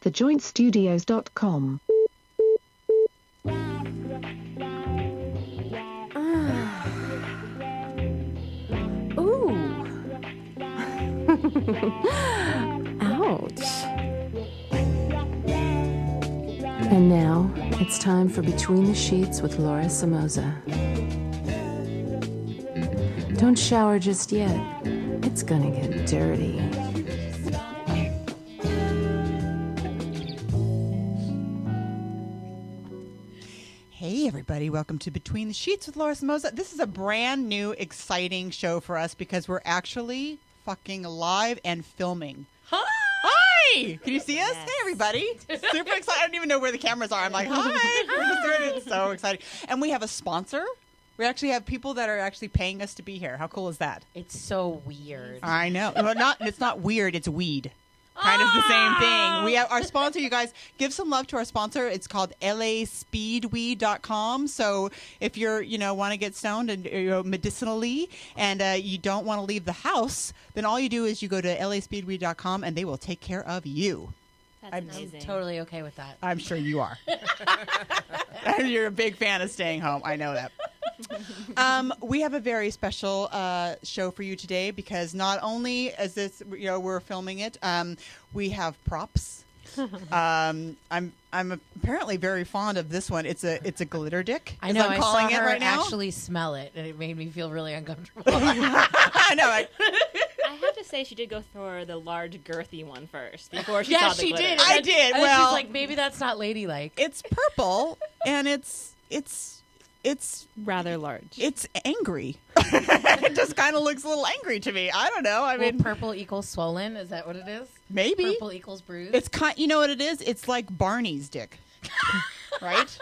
thejointstudios.com. Ooh. Ouch. And now, it's time for Between the Sheets with Lora Somoza. Don't shower just yet. It's gonna get dirty. Hey everybody, welcome to Between the Sheets with Lora Somoza. This is a brand new, exciting show for us because we're actually fucking live and filming. Hi! Can you see us? Yes. Hey everybody. Super excited. I don't even know where the cameras are. I'm like, hi! We're just doing it. It's so exciting. And we have a sponsor. We actually have people that are actually paying us to be here. How cool is that? It's so weird. I know. Well, it's not weird, it's weed. Kind of the same thing. We have our sponsor, you guys. Give some love to our sponsor. It's called laspeedweed.com. So if you're, want to get stoned and medicinally and you don't want to leave the house, then all you do is you go to laspeedweed.com and they will take care of you. That's amazing. I'm totally okay with that. I'm sure you are. You're a big fan of staying home. I know that. We have a very special show for you today because not only is this, we're filming it, we have props. I'm apparently very fond of this one. It's a glitter dick. I know. I'm calling I saw her it right now. actually smell it, and it made me feel really uncomfortable. I know. I have to say, she did go for the large, girthy one first before she saw the glitter. Did. I did. And well, she's like, maybe that's not ladylike. It's purple, and it's rather large. It's angry. It just kind of looks a little angry to me. I don't know. I mean, purple equals swollen. Is that what it is? Maybe purple equals bruised. It's you know what it is? It's like Barney's dick, right?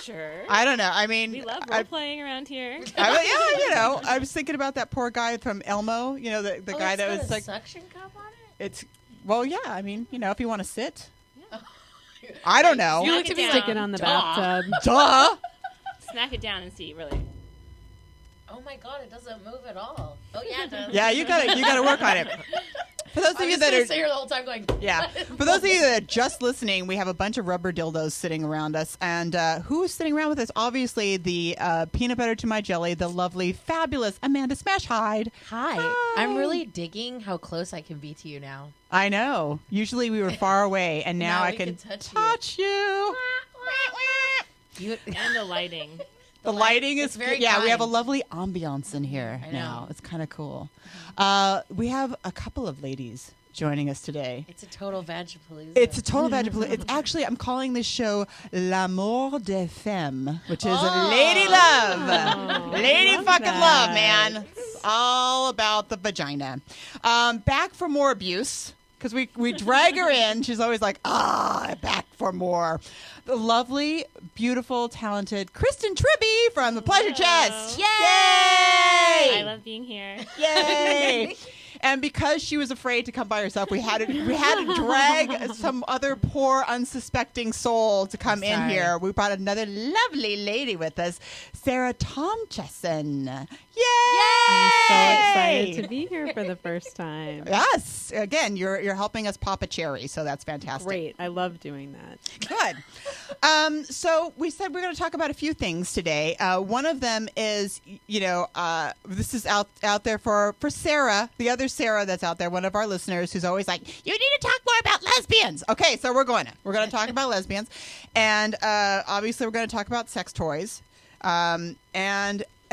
Sure. I don't know. I mean, we love role playing around here. I was thinking about that poor guy from Elmo. The guy that was like suction cup on it. It's I mean, if you want to sit. Yeah. I don't know. You look to be sticking on the bathtub. Duh. Smack it down and see, really. Oh my God, it doesn't move at all. Oh yeah, it does. Yeah, you gotta work on it. For those of you that are sitting here the whole time going, yeah. For those of you that are just listening, we have a bunch of rubber dildos sitting around us, and who's sitting around with us? Obviously, the peanut butter to my jelly, the lovely, fabulous Amanda Smash Hyde. Hi. I'm really digging how close I can be to you now. I know. Usually we were far away, and now I can touch you. And the lighting. The lighting is very kind. We have a kind. lovely ambiance in here I know. now. It's kind of cool. We have a couple of ladies joining us today. It's a total vagipalooza. It's a total vagipalooza. It's actually, I'm calling this show L'amour des femmes, which is lady love. Lady fucking love, man. It's all about the vagina. Back for more abuse. Because we drag her in. She's always like, back for more. The lovely, beautiful, talented Kristen Tribby from The Pleasure Chest. Yay! I love being here. Yay! And because she was afraid to come by herself, we had to drag some other poor, unsuspecting soul to come in here. We brought another lovely lady with us, Sarah Tomcheson. Yay! I'm so excited to be here for the first time. Yes. Again, you're helping us pop a cherry, so that's fantastic. Great. I love doing that. Good. So we said we're going to talk about a few things today. One of them is, this is out there for Sarah, the other Sarah that's out there, one of our listeners who's always like, you need to talk more about lesbians. Okay, so we're going to talk about lesbians. And obviously we're going to talk about sex toys. And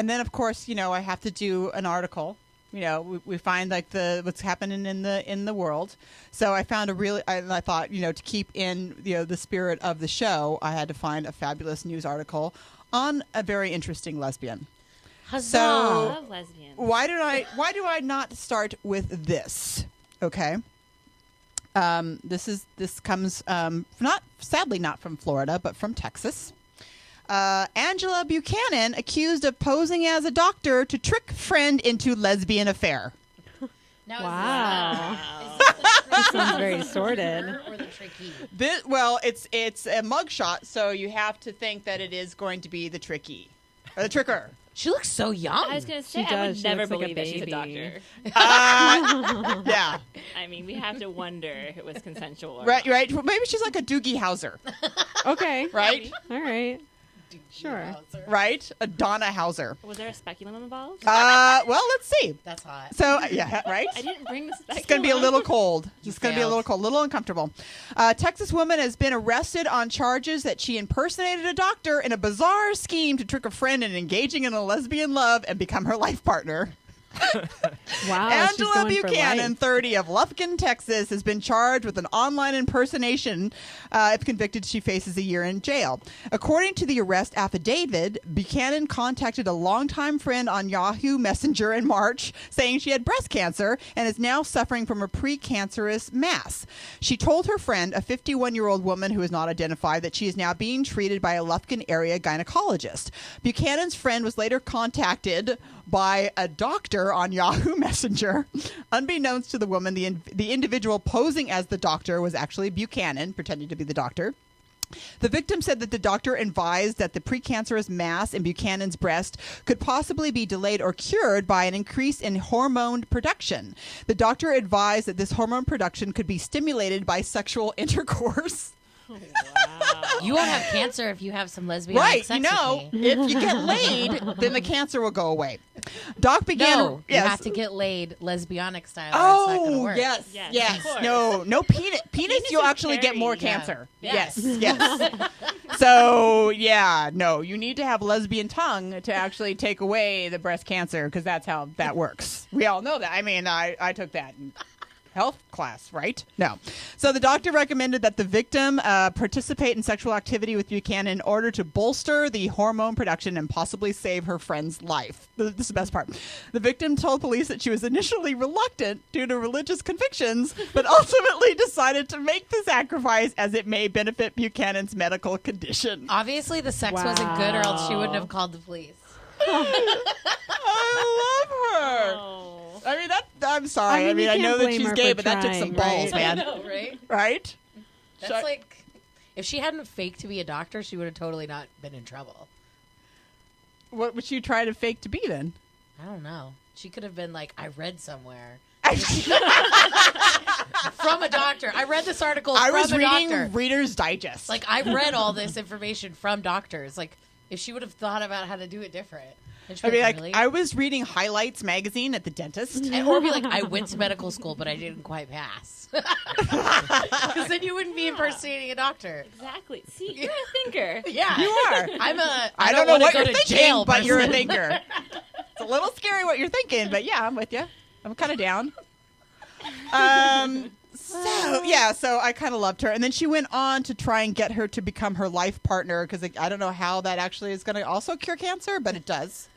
then, of course, I have to do an article. We find like what's happening in the world. So I found I thought, to keep in, the spirit of the show, I had to find a fabulous news article on a very interesting lesbian. Huzzah! So I love lesbians. why do I not start with this? Okay. This comes sadly not from Florida, but from Texas. Angela Buchanan accused of posing as a doctor to trick friend into lesbian affair. Now, Wow. This sounds very sordid. Or the tricky. It's a mugshot, so you have to think that it is going to be the tricky. The tricker. She looks so young. I was going to say, She I does. would She never looks like a believe that she's a baby. doctor. Yeah. I mean, we have to wonder if it was consensual or Right, not. right. Well, maybe she's like a Doogie Howser, Okay. right? All right. Sure. Right? A Donna Hauser. Was there a speculum involved? Well, let's see. That's hot. So, yeah, right? I didn't bring the speculum. It's going to be a little cold. It's going to be a failed. little cold, a little uncomfortable. Texas woman has been arrested on charges that she impersonated a doctor in a bizarre scheme to trick a friend into engaging in a lesbian love and become her life partner. Wow. she's Angela going for Buchanan, life. 30, of Lufkin, Texas, has been charged with an online impersonation. If convicted, she faces a year in jail. According to the arrest affidavit, Buchanan contacted a longtime friend on Yahoo Messenger in March, saying she had breast cancer and is now suffering from a precancerous mass. She told her friend, a 51-year-old woman who is not identified, that she is now being treated by a Lufkin area gynecologist. Buchanan's friend was later contacted by a doctor on Yahoo Messenger. Unbeknownst to the woman, the individual posing as the doctor was actually Buchanan, pretending to be the doctor. The victim said that the doctor advised that the precancerous mass in Buchanan's breast could possibly be delayed or cured by an increase in hormone production. The doctor advised that this hormone production could be stimulated by sexual intercourse. Wow. You won't have cancer if you have some lesbian Right, sex you know, with me. if you get laid, then the cancer will go away. Doc began. No, yes. you have to get laid lesbianic style. or it's not gonna Oh, work. yes, Yes, yes. of course. No penis. Penis, you'll is actually get very- more yeah. cancer. Yes. Yes. So, yeah, no, you need to have lesbian tongue to actually take away the breast cancer because that's how that works. We all know that. I mean, I took that in health class, right? No. So the doctor recommended that the victim participate in sexual activity with Buchanan in order to bolster the hormone production and possibly save her friend's life. This is the best part. The victim told police that she was initially reluctant due to religious convictions, but ultimately decided to make the sacrifice as it may benefit Buchanan's medical condition. Obviously, the sex wasn't good, or else she wouldn't Wow. have called the police. I love her. Oh. I mean, I'm sorry. I mean, you I know can't that blame she's her gay, for but that took some trying, balls, right? I man. know, right? Right? That's So- like, if she hadn't faked to be a doctor, she would have totally not been in trouble. What would you try to fake to be then? I don't know. She could have been like, I read somewhere I from a doctor. I read this article from was a reading doctor. Reader's Digest. Like, I read all this information from doctors. Like, if she would have thought about how to do it different. And she'd I be mean, like, really? I was reading Highlights magazine at the dentist. Or be like, I went to medical school, but I didn't quite pass. Because then you wouldn't be impersonating a doctor. Exactly. See, you're a thinker. Yeah. You are. I don't know wanna what go you're to thinking, jail, but you're a person. thinker. It's a little scary what you're thinking, but yeah, I'm with you. I'm kind of down. So I kind of loved her. And then she went on to try and get her to become her life partner because I don't know how that actually is going to also cure cancer, but it does.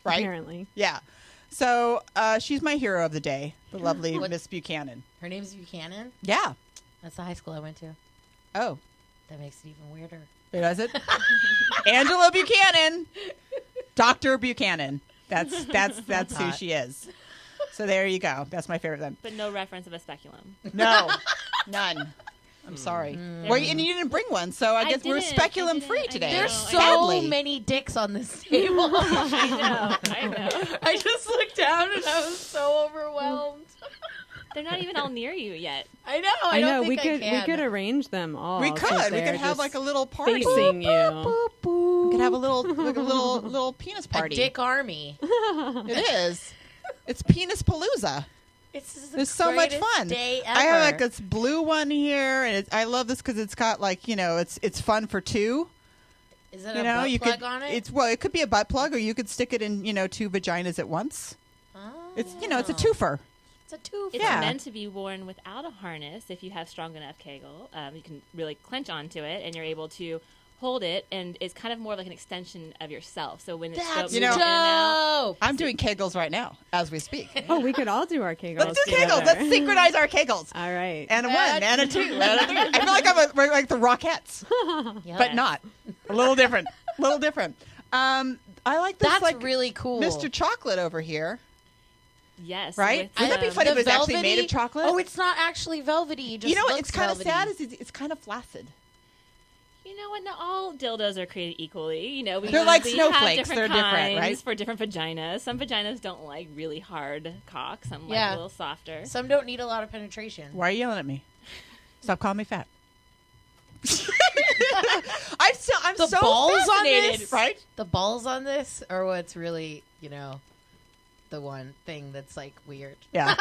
Right? Apparently. Yeah. So she's my hero of the day, the lovely What- Miss Buchanan. Her name's Buchanan. Yeah. That's the high school I went to. Oh, That makes it even weirder. does it? Angela Buchanan. Dr. Buchanan. That's who hot. she is. So there you go. That's my favorite then. But no reference of a speculum. No, none. I'm sorry. Well, and you didn't bring one, so I guess we're didn't. speculum I free didn't. today. I know. There's so Sadly. many dicks on this table. I know. I just looked down and I was so overwhelmed. They're not even all near you yet. I know. I don't know. think We I could can. arrange them all. We so could. We they're could have just like a little party. facing you. We could have a little penis a party. dick army. It is. It's penis palooza. It's so much fun. Day ever. I have like this blue one here, and I love this because it's got like it's fun for two. Is it You a know, butt you plug could. on it? It could be a butt plug, or you could stick it in two vaginas at once. Oh. It's it's a twofer. It's a twofer. It's Yeah. meant to be worn without a harness. If you have strong enough Kegel, you can really clench onto it, and you're able to hold it, and it's kind of more like an extension of yourself. So when it's That's moving in and out, dope. I'm doing Kegels right now as we speak. Oh, we could all do our Kegels. Let's do together. Kegels. Let's synchronize our Kegels. All right. And a one, and a two, and a three. I feel like we're like the Rockettes, Yes. but not. A little different. A little different. I like this, That's like really cool. Mr. Chocolate over here, yes, right? with, Wouldn't that be funny if The it was actually made velvety- of chocolate? Oh, it's not actually velvety. It just you know what? looks It's kind of velvety. sad. Is it's kind of flaccid. You know what? Not all dildos are created equally. You know, They're like have snowflakes. different They're different, kinds right? For different vaginas. Some vaginas don't like really hard cock. Some like Yeah. a little softer. Some don't need a lot of penetration. Why are you yelling at me? Stop calling me fat. I'm The so balls on fascinated, this, right? The balls on this are what's really, the one thing that's like weird. Yeah,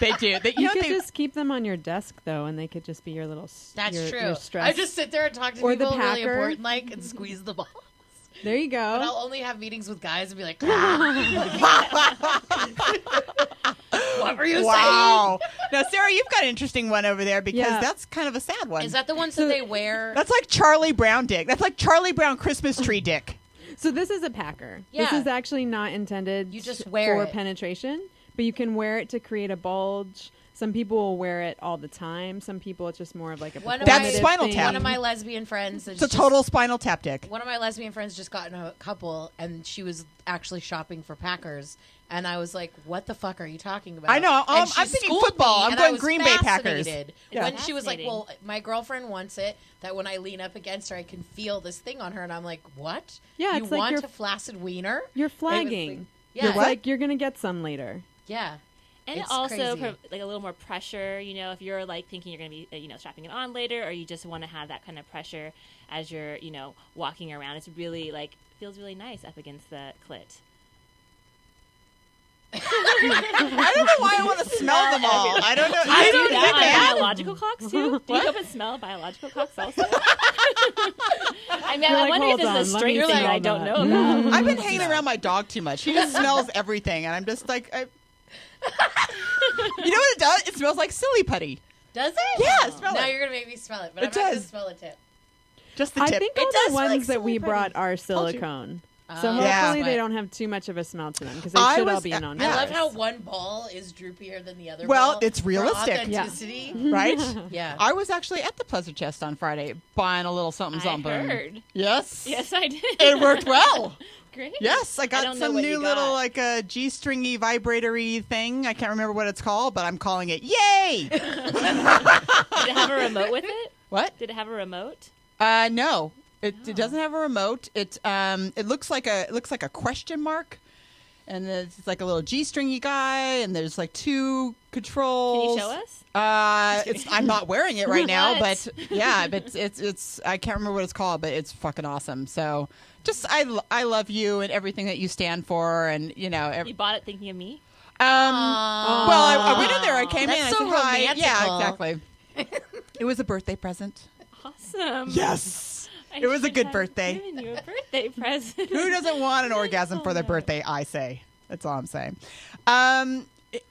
they do. You could just keep them on your desk though, and they could just be your little. That's your, true. Your stress. I just sit there and talk to Or the people really packer. important, and squeeze the balls. There you go. But I'll only have meetings with guys and be like, what were you Wow. Now, Sarah, you've got an interesting one over there because Yeah. that's kind of a sad one. saying? Is that the ones that they wear? That's like Charlie Brown dick. That's like Charlie Brown Christmas tree dick. So this is a packer. Yeah. This is actually not intended You just wear for it. penetration, but you can wear it to create a bulge. Some people will wear it all the time. Some people it's just more of like a One of That's my, spinal thing. tap. One of my lesbian friends. It's a total spinal tap dick. One of my lesbian friends just got in a couple, and she was actually shopping for Packers. And I was like, "What the fuck are you talking about?" I know. And I'm she thinking schooled football. me, I'm and going I was Green Bay Packers. fascinated. Yeah. When she was like, Fascinating. "Well, my girlfriend wants it. That when I lean up against her, I can feel this thing on her." And I'm like, "What? Yeah, you it's like want you're- a flaccid wiener?" You're And it was flagging. like- yeah, It's like you're gonna get some later. yeah. And It's it also crazy. like a little more pressure, if you're like thinking you're going to be, strapping it on later, or you just want to have that kind of pressure as you're, walking around. It's really feels really nice up against the clit. I don't know why I want to smell them all. I don't know. Do you do that think on biological clocks too? Do you go up and smell biological clocks also? I mean, You're I like, wonder if hold there's on, a let me string thing smell I don't that. know about. I've been hanging around my dog too much. He just smells everything, and I'm just like, you know what it does? It smells like silly putty. Does it? Yeah, smell now it. you're gonna make me smell it, but It I'm not gonna does. smell a tip. Just the I tip. think It all does the smell ones like that we silly brought are you. silicone. So Oh, Yeah. hopefully they but- don't have too much of a smell to them because they I should all was- be non yeah. I love how one ball is droopier than the other. Well, ball it's for realistic. Yeah. authenticity. right? Yeah. I was actually at the Pleasure Chest on Friday buying a little something I something. heard. Yes. Yes, I did. It worked well. Great. Yes, I got don't know some what new you little got. like a G-stringy vibratory thing. I can't remember what it's called, but I'm calling it Yay! Did it have a remote with it? What? Did it have a remote? No. It doesn't have a remote. It looks like a question mark, and it's like a little G-stringy guy, and there's like two controls. Can you show us? I'm not wearing it right now, What? but yeah, but it's I can't remember what it's called, but it's fucking awesome. So just I love you and everything that you stand for, and You bought it thinking of me? well, I went in there. I came That's in. I so said hi. Yeah, romantical. exactly. It was a birthday present. Awesome. Yes. I It was a should good have birthday. given you a birthday present. Who doesn't want an orgasm for their no. birthday? I say. That's all I'm saying.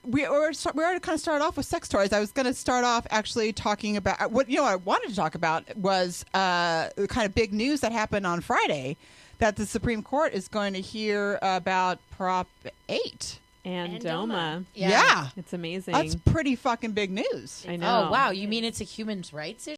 We were going to kind of start off with sex toys. I was going to start off actually talking about what I wanted to talk about was the kind of big news that happened on Friday that the Supreme Court is going to hear about Prop 8. And Doma. Doma. Yeah. It's amazing. That's pretty fucking big news. I know. Oh wow, you mean it's a human rights issue?